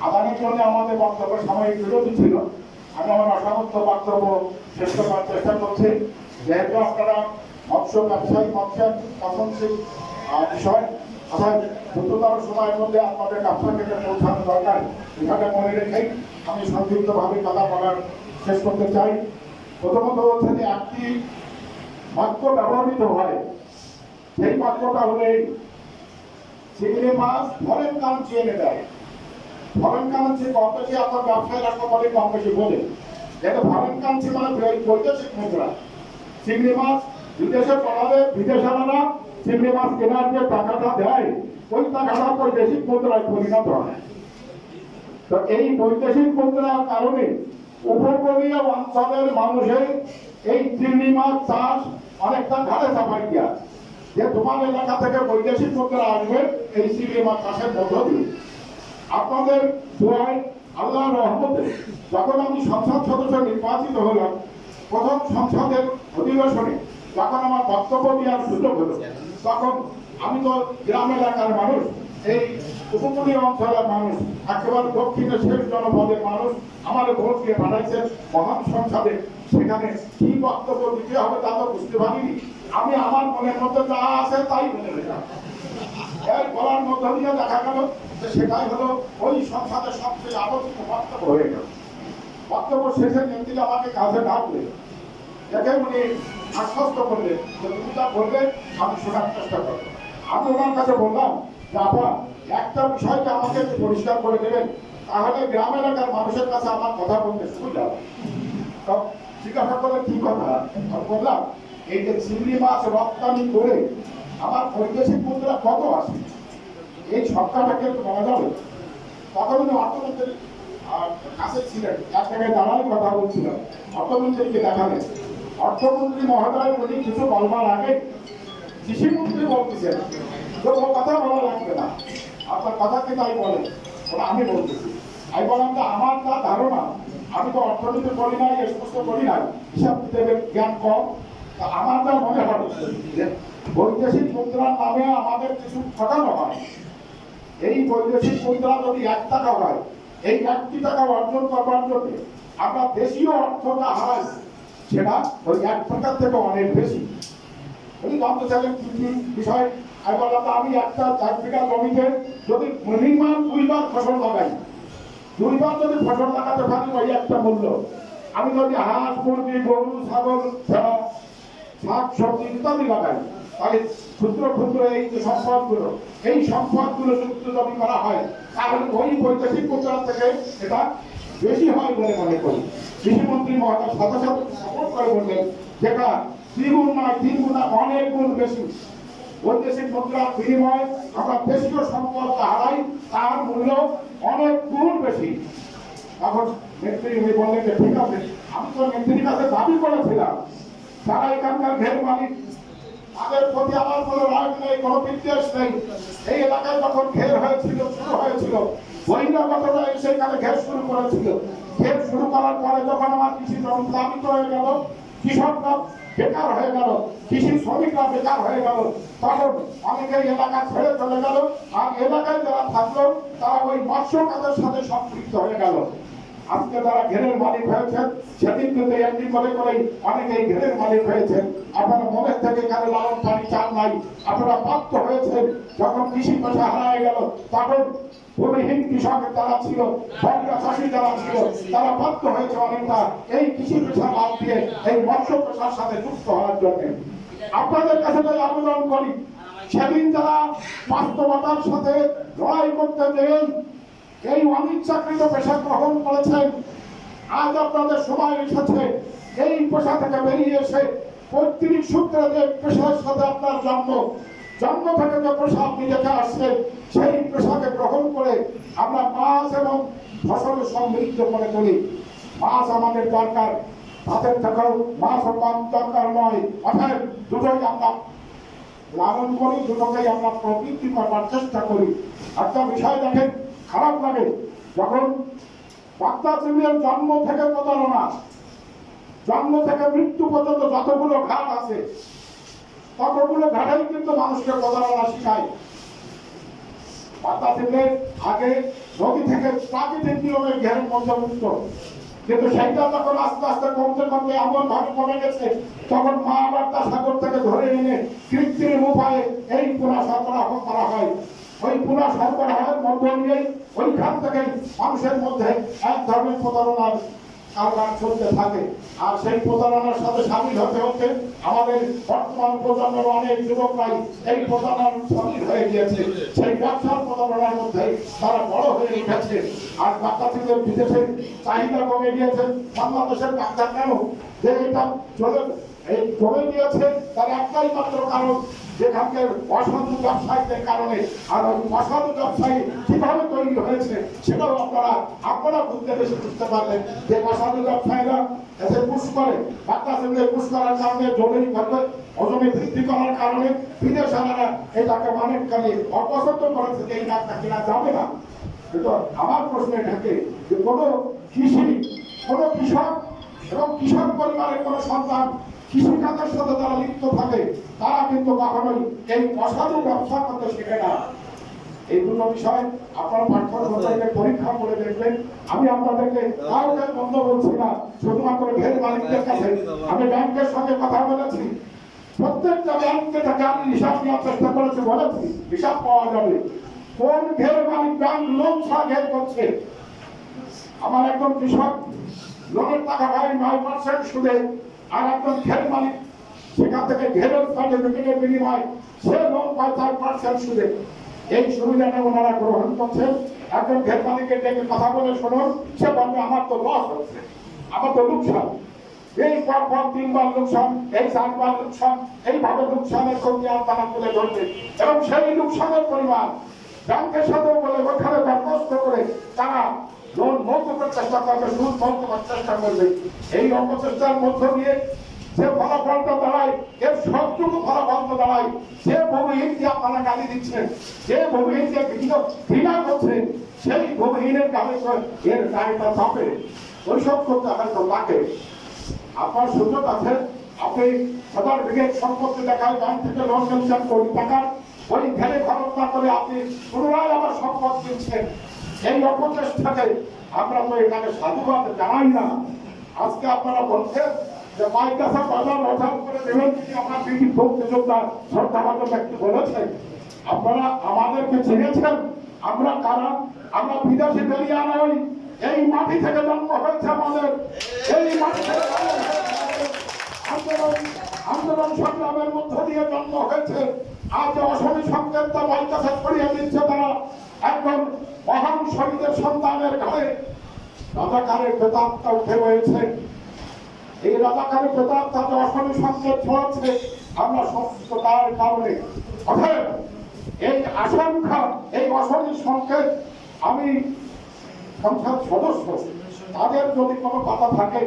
আদানির জন্য আমাদের বক্তব্য সাময়িক বিরতি ছিল। আমি আমার অসামর্থ্য বক্তব্য শেষ করার চেষ্টা করছি। যেহেতু আপনারা মৎস্য ব্যবসায়ী মৎস্যের প্রাসঙ্গিক বিষয় অর্থাৎ দ্রুততর সময়ের মধ্যে আপনাদের ব্যবসা থেকে পৌঁছানো দরকার, এখানে মনে রেখেই আমি সংক্ষিপ্তভাবে কথা বলার শেষ করতে চাই। প্রথমত হচ্ছে যে একটি বাক্য ব্যবহৃত হয়, সেই বাক্যটা হলে চিংড়ি মাছ ফরেন কারেন্সি এনে দেয়। ফরেন কারেন্সি কম বেশি আপনার ব্যবসায় রাখতে পারে, কম বেশি বলে যেটা ফরেন কারেন্সি মানে বৈদেশিক মুদ্রা। চিংড়ি মাছ বিদেশে পাঠালে বিদেশিরা চিংড়ি মাছ কেনার যে টাকাটা দেয়, ওই টাকাটা বৈদেশিক মুদ্রায় পরিণত হয়। তো এই বৈদেশিক মুদ্রার কারণে উপকূলীয় অঞ্চলের মানুষের এই চিংড়ি মাছ চাষ অনেকটা ঘাড়ে চাপাই দেওয়া, যে তোমার এলাকা থেকে বৈদেশিক মুদ্রা আসবে এই চিংড়ি মাছ চাষের মধ্য দিয়ে। আপনাদের দোয়ায় আল্লাহর রহমতে যখন আমি সংসদ সদস্য নির্বাচিত হলাম, প্রথম সংসদের অধিবেশনে যখন আমার বক্তব্য দেওয়ার সুযোগ হলো, তখন আমি তো গ্রাম এলাকার মানুষ, এই উপকূলীয় অঞ্চলের মানুষ, একেবারে দক্ষিণের শেষ জনপদের মানুষ আমার ভোট দিয়ে পাঠাইছেন মহান সংসদে। সেখানে কি বক্তব্য দিতে হবে তা তো বুঝতে পারিনি। আমি আমার মনের মধ্যে যা আছে তাই বলে রেখা বলার মধ্য দিয়ে দেখা গেল যে সেটাই হলো ওই সংসদের সবচেয়ে আলোচিত বক্তব্য হয়ে গেল। বক্তব্য শেষে নেত্রী আমাকে কাছে ডাকলে, দেখে উনি আশ্বস্ত করলে যে তুমি যা বললে আমি শোনার চেষ্টা করবো। আমি ওনার কাছে বললাম যে আপা একটা বিষয়কে আমাকে একটু পরিষ্কার করে দেবেন, তাহলে গ্রাম এলাকার মানুষের কাছে আমার কথা বলতে সুবিধা হবে। তো জিজ্ঞাসা করলে কি কথা, বললাম এই যে চিংড়ি মাছ রপ্তানি করে আমার বৈদেশিক মুদ্রা কত আসে, এই সরকারটাকে একটু বলা যাবে। তখন উনি অর্থমন্ত্রীর কাছে ছিলেন, এক জায়গায় দাঁড়াই কথা বলছিলাম, অর্থমন্ত্রীকে দেখালেন। অর্থমন্ত্রী মহোদয় উনি কিছু বলবার আগে কৃষিমন্ত্রী বলতেছেন তো ও কথা বলা লাগবে না, আপনার কথা কি তাই বলেন, ওটা আমি বলতেছি। আমি বললাম যে আমার যা ধারণা, আমি তো অর্থনীতি করি নাই, স্পষ্ট করি নাই, হিসাব কিতাবের জ্ঞান কম, আমার যা মনে হয় যে বৈদেশিক মুদ্রার নামে আমাদের কিছু ঠকানো হয়। এই বৈদেশিক মুদ্রা যদি 1 টাকা হয়, এই 1টি টাকা অর্জন করবার জন্য আমরা দেশীয় অর্থটা হারাই, সেটা ওই 1 টাকার থেকে অনেক বেশি। উনি জানতে চাইলেন কি কি বিষয়। আমি বললাম আমি একটা 4 বিঘা জমিতে যদি মিনিমাম 2 বার ফসল লাগাই, 2 বার যদি ফসল লাগাতে পারি ওই একটা মূল্য। আমি যদি হাঁস মুরগি গরু ছাগল ভেড়া শাক সবজি ইত্যাদি লাগাই, তাহলে ক্ষুদ্র ক্ষুদ্র এই যে সম্পদগুলো, এই সম্পদগুলো যুক্ত যদি করা হয়, তাহলে ওই বৈদেশিক মুদ্রা থেকে এটা বেশি হয় বলে মনে করি। কৃষিমন্ত্রী মহোদয় সাথে সাথে সাপোর্ট করে বললেন যেটা 3 গুণ নয় 3 গুণ অনেক গুণ বেশি। বৈদেশিক মুদ্রার বিনিময়ে আমরা দেশীয় সম্পদ হারাই, তার মূল্য অনেক গুণ বেশি। তখন নেত্রী উনি বললেন যে ঠিক আছে, আমি তো নেত্রীর কাছে দাবি করেছিলাম যারা এখানকার ঘের মালিক তাদের প্রতি আমার কোনো রাগ নেই, কোনো বিদ্বেষ নেই। এই এলাকায় যখন ঘের হয়েছিল শুরু হয়েছিল, বহিরাগতরা সেখানে ঘের শুরু করেছিল। ঘের শুরু করার পরে যখন আমার কৃষি জমি প্লাবিত হয়ে গেল, কৃষকরা বেকার হয়ে গেল, কৃষি শ্রমিকরা বেকার হয়ে গেল, তখন অনেকেই এলাকা ছেড়ে চলে গেল। আর এলাকায় যারা থাকলো তারা ওই মৎস্য কাজের সাথে সম্পৃক্ত হয়ে গেল। আজকে যারা ঘেরের মালিক হয়েছেন, সেদিন কিন্তু এমনি করে করেই অনেকেই ঘেরের মালিক হয়েছেন। আপনারা মনের থেকে কারো লালন পানি চাল নাই, আপনারা বাধ্য হয়েছেন। যখন কৃষি পেশা হারায় গেল, তখন ভূমিহীন কৃষক যারা ছিল, বর্গা চাষী যারা ছিল, তারা বাধ্য হয়েছে অনেকটা এই কৃষি পেশা বাদ দিয়ে এই মৎস্য পেশার সাথে যুক্ত হওয়ার জন্য। আপনাদের কাছে তাই আবেদন করি, সেদিন যারা বাস্তবতার সাথে লড়াই করতে দেন এই অনিচ্ছাকৃত পেশা গ্রহণ করেছেন, আজ আপনাদের সময় এসেছে এই পেশা থেকে বেরিয়ে এসে পৈতৃক সূত্রে যে পেশার সাথে আপনার জন্ম থেকে যে পেশা আপনি দেখে আসছেন, সেই পেশাকে গ্রহণ করে আমরা মাছ এবং ফসল সমৃদ্ধ করে তুলি। মাছ আমাদের দরকার, ভাতের থেকেও মাছ কম দরকার নয়। অর্থাৎ দুটোই আমরা লালন করি, দুটোকেই আমরা প্রবৃত্তি করবার চেষ্টা করি। একটা বিষয় দেখেন, খারাপ লাগে যখন বাগদা চিংড়ির জন্ম থেকে প্রতারণা, জন্ম থেকে মৃত্যু পর্যন্ত যতগুলো ঘাট আছে, ততগুলো ঘাটেই কিন্তু মানুষকে প্রতারণা শিখায়। বাতাসে আগে নদী থেকে প্রাকৃতিক নিয়মে ঘেরের মধ্যে উঠত, কিন্তু সেইটা যখন আস্তে আস্তে কমতে কমতে এমন ভাবে কমে গেছে, তখন মা আবার তা সাগর থেকে ধরে এনে কৃত্রিম উপায়ে এই পোনা সরবরাহ করা হয়। ওই পোনা সরবরাহের মধ্য দিয়েই ওইখান থেকে মানুষের মধ্যে এক ধরনের প্রতারণার কারবার চলতে থাকে। আর সেই প্রতারণার সাথে সামিল হতে হতে আমাদের বর্তমান প্রজন্মের অনেক যুবকরাই এই প্রতারণার সামিল হয়ে গিয়েছে। সেই ব্যবসার প্রতারণার মধ্যে তারা বড় হয়ে উঠেছে। আর বাচ্চাদের বিদেশের চাহিদা কমে গিয়েছে। বাংলাদেশের বাচ্চা কেন যে এটা চলে এই কমে গিয়েছে, তার একটাই মাত্র কারণ, যেখানকার অসাধু ব্যবসায়ীদের কারণে। আর ওই অসাধু ব্যবসায়ী কিভাবে তৈরি হয়েছে সেটাও আপনারা বুঝতে পারলেন যে অসাধু ব্যবসায়ীরা এসে পুশ করে, বাচ্চাদেরকে পুশ করার কারণে জমি করবে, ওজনে বৃদ্ধি করার কারণে বিদেশিরা এটাকে অনেকখানি অপছন্দ করেছে যে এই গাছটা কেনা যাবে না। কিন্তু আমার প্রশ্ন থাকে যে কোনো কৃষক এবং কৃষক পরিবারের কোনো সন্তান কৃষিকাজের সাথে যারা লিপ্ত থাকে তারা কিন্তু কখনোই এই অসাধু ব্যবসা করতে শেখে না। এই দুটো বিষয় আপনারা পাঠ্যক্রমে পরীক্ষা করে দেখবেন। আমি আপনাদেরকে কাউকে বন্ধ বলছি না, শুধুমাত্র ঘের মালিকদের কাছে। আমি ব্যাংকের সঙ্গে কথা বলেছি, প্রত্যেকটা ব্যাংকে থেকে আমি হিসাব নেওয়ার চেষ্টা করেছি, বলেছি হিসাব পাওয়া যাবে কোন ঘের মালিক ব্যাংক লোন ছাড়া ঘের করছে। আমার একজন কৃষক লোনের টাকা পায় 9% সুদে, আর একজন ঘের মালিক সেখান থেকে ঘেরের সার্টিফিকেটের বিনিময়ে সে লোন পায় 4% সুদে। এই সুবিধাটা ওনারা গ্রহণ করছেন। একজন ঘের মালিকের ডেকে কথা বলে শুনুন, সে বলবে আমার তো লস হচ্ছে, আমার তো লোকসান, এই পর 3বার লোকসান, এই 4বার লোকসান, এইভাবে লোকসানের খতিয়ান তারা তুলে ধরবে এবং সেই লোকসানের পরিমাণ ব্যাংকের সাথে বলে ওখানে দরখাস্ত করে তারা লোন মৌকুফের চেষ্টা করবে, সুদ মৌকুফের চেষ্টা করবে। এই অপচেষ্টার মধ্য দিয়ে যে ফলাফলটা দাঁড়ায়, এর সবটুকু ফলাফলটা দাঁড়ায় যে ভূমিহীনকে আপনারা গালি দিচ্ছেন, যে ভূমিহীনকে ঘৃণা করছেন, সেই ভূমিহীনের গালি এর দায়টা চাপে ওইসব করতে হয়তো তাকে। আপনার সুযোগ আছে, আপনি 1000 বিঘে সম্পত্তি দেখায় ব্যাংক থেকে লোন নিচ্ছেন কোটি টাকার, ওই ঘেরে খরচ না করে আপনি পুনরায় আবার সম্পদ কিনছেন। এই অপচেষ্টাকে আমরা তো এটাকে সাধুবাদ জানাই না। আজকে আপনারা বলছেন যে মাইকাসা বাজার রোধ করে দেবেন, আমরা বিটি মুক্তিযোদ্ধা শ্রদ্ধাভাজন ব্যক্তি বলেছেন। আপনারা আমাদেরকে চিনেছেন আমরা কারা? আমরা বিদেশি বেরিয়ে নই, এই মাটি থেকে জন্ম হয়েছে আমাদের, এই মাটি থেকে আন্দোলন সংগ্রামের মধ্য দিয়ে জন্ম হয়েছে। আজ অসমী সংকেত মাইকাসা ছড়িয়ে দিচ্ছে তারা একজন মহান শহীদের সন্তানের ঘরে রাজাকারের বেতারটা উঠে রয়েছে। এই রাজাকারের বেতার তাতে অসমী সংকেত ছড়াচ্ছে আমরা সংস্কৃততার কারণে। অতএব এই আশঙ্কা, এই অসমী সংকেত, আমি সংসদ সদস্য, তাদের যদি কোনো কথা থাকে,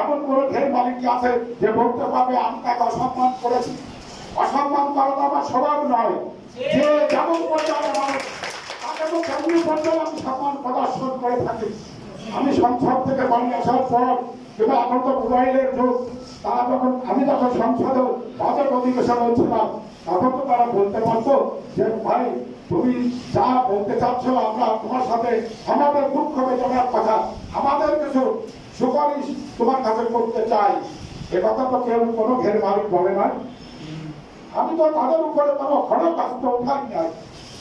এমন করে ঘের মালিক আছে যে বলতে পারবে আমি তাকে অসম্মান করেছি। অসম্মান করা তো আমার স্বভাব নয়, যে যেমন পর্যায়ে মানুষ তাকে তো তেমনি পর্যায়ে আমি সম্মান প্রদর্শন করে থাকি। আমি সংসদ থেকে বাড়ি আসার পর, কিন্তু এখন তো মোবাইলের যুগ, তারা যখন আমি যখন সংসদে বাজেট অধিবেশন হচ্ছিলাম তখন তো তারা বলতে পারতো যে ভাই তুমি যা বলতে চাচ্ছ আমরা তোমার সাথে আমাদের দুঃখ বেদনার কথা, আমাদের কিছু সুপারিশ তোমার কাছে করতে চাই। এ কথা তো কেউ কোনো ঘের মালিক বলে না। আমি তো তাদের উপরে কোনো খড়কাস্ত উঠাই নাই,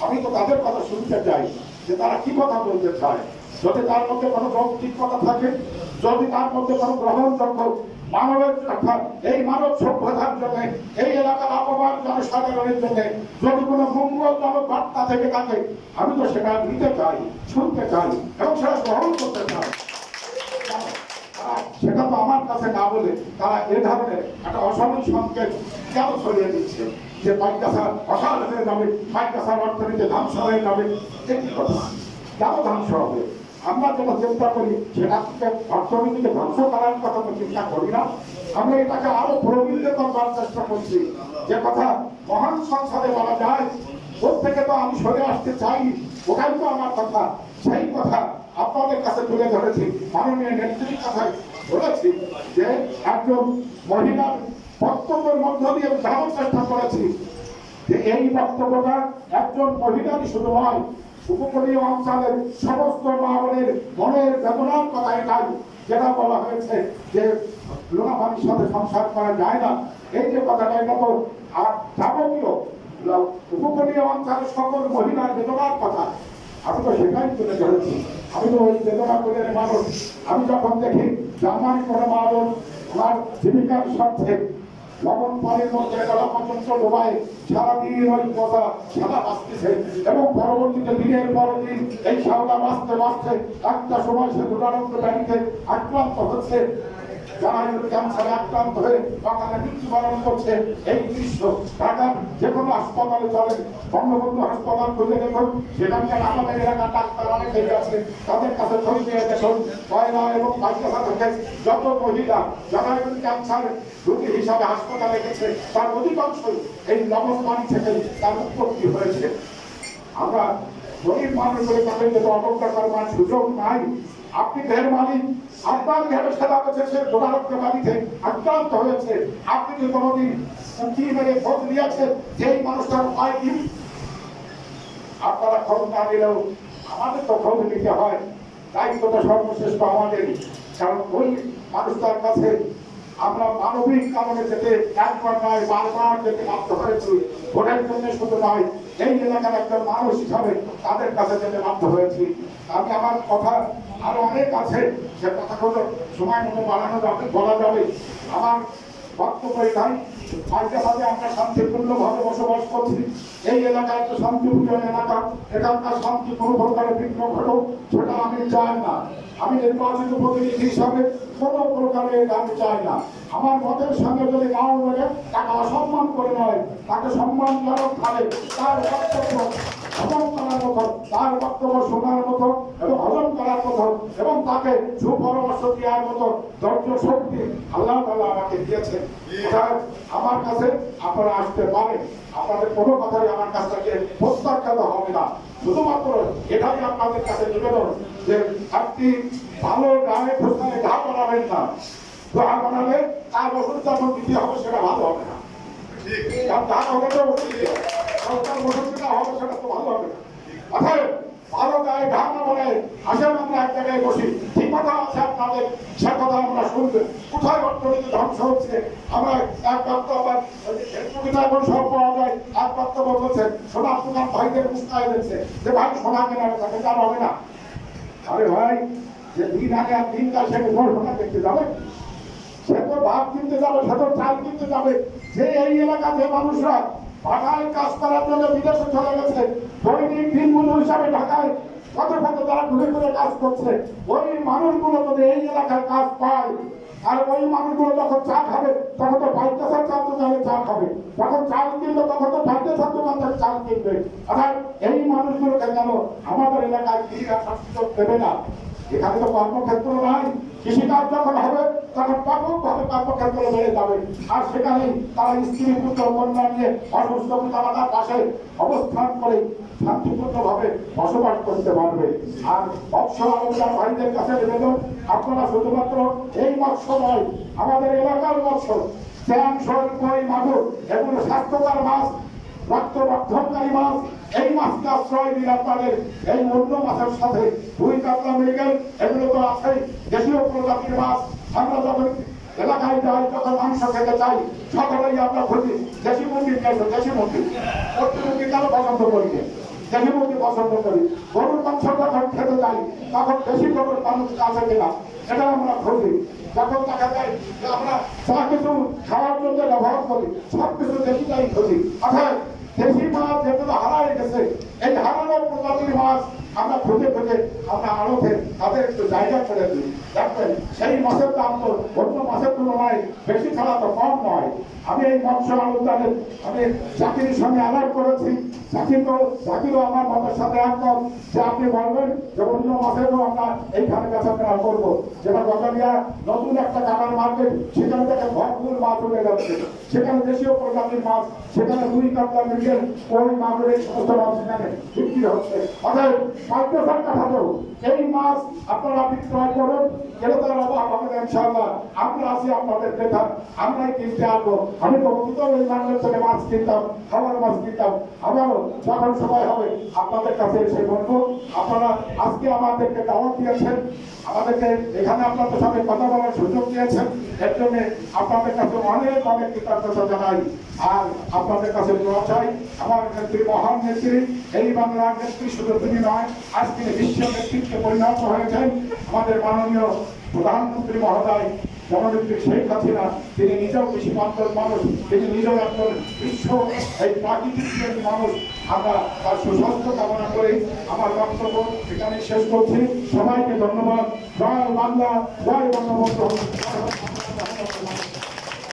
আমি তো তাদের কথা শুনতে চাই যে তারা কি কথা বলতে চায়। যদি তার মধ্যে কোনো যৌক্তিক কথা থাকে, যদি তার মধ্যে কোনো গ্রহণযোগ্য মানবের এই মানব সভ্যতার জন্য, এই এলাকার আবহাওয়ার জনসাধারণের জন্য যদি কোনো মঙ্গলজনক বার্তা থেকে থাকে, আমি তো সেটা নিতে চাই, শুনতে চাই এবং সেটা গ্রহণ করতে চাই। সেটা তো আমার কাছে না বলে তারা এ ধরনের একটা অসামরিক সংকেত কেন ছড়িয়ে দিচ্ছে যে মাইকাসা অসাল হয়ে যাবে, মাইকাসার অর্থনীতি ধ্বংস হয়ে যাবে। একই কথা, কেন ধ্বংস হবে? আমরা যেটা চিন্তা করি সেটা অর্থনীতিকে ধ্বংস করার কথা তো চিন্তা করি না, আমরা এটাকে আরো প্রবৃদ্ধ করবার চেষ্টা করছি। যে কথা মহান সংসদে বলা যায়, ওর থেকে তো আমি সরে আসতে চাই, ওটাই তো আমার কথা। সেই কথা আপনাদের কাছে তুলে ধরেছি, মাননীয় নেত্রীর কথায় বলেছি যে একজন মহিলার বক্তব্যের মধ্য দিয়ে জানার চেষ্টা করেছি যে এই বক্তব্যটা একজন মহিলারই শুধু নয়, উপকূলীয় অঞ্চলের সমস্ত মানবের মনের বেদনার কথা এটাই, যেটা বলা হয়েছে যে লোনা পানির সাথে সংসার করা যায় না, এই যে কথাটা, এটা তো আর যাবতীয় উপকূলীয় অঞ্চলের সকল মহিলার বেদনার কথা। আমি তো সেটাই তুলে ধরেছি। আমি তো ওই বেদনা করে মানুষ। আমি যখন দেখি জার্মান করে মানুষ আমার জীবিকার স্বার্থে লবণ পানির মধ্যে গলা পর্যন্ত ডোবায় সারাদিন ওই কথা সাদা বাঁচতেছে, এবং পরবর্তীতে দিনের পর দিন এই সাদা বাঁচতে বাঁচতে একটা সময় সে দুরারোগ্য ব্যাধিতে আক্রান্ত হচ্ছে, যারা ক্যান্সারে আক্রান্ত হয়ে সকালে মৃত্যুবরণ করছে। এই দৃশ্য ঢাকার যে কোনো হাসপাতালে চলে, বঙ্গবন্ধু হাসপাতাল খুলে দেখুন, সেখানকার আমাদের এলাকার ডাক্তার অনেকেই আছে, তাদের কাছে ছবি দিয়ে দেখুন, কয়লা এবং বাচ্চা থেকে যত মহিলা যারা ক্যান্সার রোগী হিসাবে হাসপাতালে গেছে, তার অধিকাংশই এই লবণ পানি থেকে তার উৎপত্তি হয়েছে। আমরা গরিব মানুষগুলো তাদেরকে তো অবজ্ঞা করবার সুযোগ নাই। আপনি দেহের মালিক, আপনার দেহের সেবা করছে, সে দুরারোগ্য বাড়িতে আক্রান্ত হয়েছে, আপনি কি কোনোদিন উঁকি মেরে খোঁজ নিয়েছেন যে এই মানুষটার উপায় কি? আপনারা খোঁজ না নিলেও আমাদের তো খোঁজ নিতে হয়, দায়িত্বটা সর্বশ্রেষ্ঠ আমাদেরই। কারণ ওই মানুষটার কাছে আমরা মানবিক কারণে যেতে একবার নয় বারবার যেতে বাধ্য হয়েছি, ভোটের জন্য শুধু নয়, এই এলাকার একজন মানুষ হিসাবে তাদের কাছে যেতে বাধ্য হয়েছি। আমি আমার কথা আরো অনেক আছে, সে কথাগুলো সময় মতো বাড়ানো যাবে, বলা যাবে। আমার বক্তব্য এটাই, মাঝে মাঝে আমরা শান্তিপূর্ণভাবে বসবাস করছি। এই এলাকা একটা শান্তিপূর্ণ এলাকা, এখানকার শান্তি কোনো প্রকারের বিঘ্ন ঘটুক সেটা আমি চাই না। আমি নির্বাচিত প্রতিনিধি হিসাবে কোনো প্রকারের আমি চাই না। আমার মতের সঙ্গে যদি নাও মেলে তাকে অসম্মান করে নয়, তাকে সম্মানজনক ভাবে তার বক্তব্য হজম করার মতো, তার বক্তব্য শোনার মতো এবং হজম করার মতো, এবং তাকে সুপরামর্শ দেওয়ার মতো ধৈর্য শক্তি আল্লাহ তাআলা আমাকে দিয়েছেন। এটা আমার কাছে আপনারা আসতে পারেন, আপনাদের কোনো কথাই আমার কাছ থেকে প্রত্যাখ্যাত হবে না। শুধুমাত্র এটাই আপনাদের কাছে নিবেদন যে আপনি ভালো গায়ে ঘোষণায় ঘা বানাবেন না, ঘা বানালে তার ওষুধ যখন দিতে হবে সেটা ভালো হবে না। ঘা হবে তো ওষুধ দিয়ে ওষুধ যেটা হবে সেটা তো ভালো হবে না। অর্থাৎ ভালো গায়ে ঘা না বানায় আসেন আমরা এক জায়গায় বসি, ঠিক কথা আছে আপনাদের, সে কথা আমরা শুনবেন। কোথায় অর্থনীতি ধ্বংস হচ্ছে, আমরা এক বক্তব্য এখন সব পাওয়া যায়, এক বক্তব্য বলছেন সোনার দোকান ভাইদের উস্কায় দিচ্ছে যে ভাই সোনা কেনার থাকে, তার হবে না। আরে ভাই, যে দিন আগে আর দিন কাল সেটা সোনা দেখতে যাবে, সে তো ভাত কিনতে যাবে, সে তো চাল কিনতে যাবে। যে এই এলাকা যে মানুষরা ঢাকায় কাজ করার জন্য বিদেশে চলে গেছে, দৈনিক দিন মজুর হিসাবে ঢাকায় কত কত তারা ঘুরে ঘুরে কাজ করছে, ওই মানুষগুলো যদি এই এলাকায় কাজ পায়, আর ওই মানুষগুলো যখন চা খাবে তখন তো বাইকের চাল দোকানে চা খাবে, যখন চাল কিনবে তখন তো বাইকের দোকান থেকে চাল কিনবে। অর্থাৎ এই মানুষগুলোকে যেন আমাদের এলাকায় সুযোগ দেবে না। এখানে তো কর্মক্ষেত্র নাই, কৃষিকাজ যখন হবে তখন ব্যাপকভাবে কর্মক্ষেত্র বেড়ে যাবে, আর সেখানে তারা স্ত্রী পুত্র কন্যা নিয়ে অসুস্থ পিতামাতার পাশে অবস্থান করে শান্তিপূর্ণভাবে বসবাস করতে পারবে। আর মৎস্য আলমদার ভাইদের কাছে নিবেদন, আপনারা শুধুমাত্র এই মৎস্য নয়, আমাদের এলাকার মৎস্য চ্যাং, শোল, কই, মাগুর এগুলো স্বাস্থ্যকর মাছ, রক্তবর্ধনকারী মাছ, এই মাছকে আশ্রয় দিন আপনাদের। এই অন্য মাছের সাথে রুই, কাতলা, মৃগেল এগুলো তো আছেই, দেশীয় প্রজাতির মাছ। আমরা যখন এলাকায় যাই, যখন মাংস খেতে চাই, সকলেই আমরা খুঁজি দেশি মুরগি খেয়েছো, দেশি মুরগি, পশ্চিম মুরগি কেন পছন্দ করি, দেশি মুরগি পছন্দ করি। গরুর মাংস যখন খেতে যাই তখন দেশি গরুর মানুষ আছে কিনা সেটা আমরা খুঁজি। যখন দেখা যায় যে আমরা যা কিছু খাওয়ার জন্য ব্যবহার করি সবকিছু দেশিটাই খুঁজি। অর্থাৎ দেশি মাছ যেগুলো হারাই গেছে, এই হারানো প্রজাতির মাছ আমরা খুঁজে খুঁজে আমরা আড়তে তাদের একটু জায়গা করে দিই। দেখবেন সেই মাছের দাম তো অন্য মাছের তুলনায় বেশি ছাড়া তো কম নয়। আমি এই মৎস্য আলমদারের আমি চাকরির সঙ্গে আলাপ করেছি, চাকরিও আমার মতের সাথে একমত যে আপনি বলবেন যে অন্য মাছেরও আমরা এইখানে বেচাকেনা করবো। যেটা গজালিয়া নতুন একটা কাটার মার্কেট, সেখানে থেকে ভরপুর মাছ উঠে যাচ্ছে, সেখানে দেশীয় প্রজাতির মাছ, সেখানে রুই, কাতলা, মৃগেল, কই, মাগুর এই সমস্ত মাছ সেখানে বিক্রি হচ্ছে। অর্থাৎ মাদ্রাসার কাঠামো এই মাছ আপনারা বিক্রয় করুন, ক্রেতার অভাব হবে না ইনশাআল্লাহ। আমরা আছি আপনাদের ক্রেতা, আমরাই কিনতে আসবো। আমি তো ওই বাংলার থেকে মাছ কিনতাম, খাবার মাছ কিনতাম, আবারও যখন সময় হবে আপনাদের কাছে এসে বলবো। আপনারা আজকে আমাদেরকে দাওয়াত দিয়েছেন, আমাদেরকে এখানে আপনাদের সাথে কথা বলার সুযোগ দিয়েছেন, এর জন্য আপনাদের কাছে অনেক অনেক কৃতজ্ঞতা জানাই। আর আপনাদের কাছে দোয়া চাই, আমার নেত্রী, মহান নেত্রী, এই বাংলার নেত্রী শুধু তিনি নয়, আজ তিনি বিশ্ব নেতৃত্বে পরিণত হয়েছেন। আমাদের মাননীয় প্রধানমন্ত্রী মহোদয় জননেত্রী শেখ হাসিনা, তিনি নিজেও কৃষি বান্ধব মানুষ, তিনি নিজেও একজন বিশ্ব এই প্রাকৃতিক মানুষ। আমরা তার সুস্বাস্থ্য কামনা করে আমার বক্তব্য এখানে শেষ করছি। সবাইকে ধন্যবাদ। জয় বাংলা, জয় বঙ্গবন্ধু।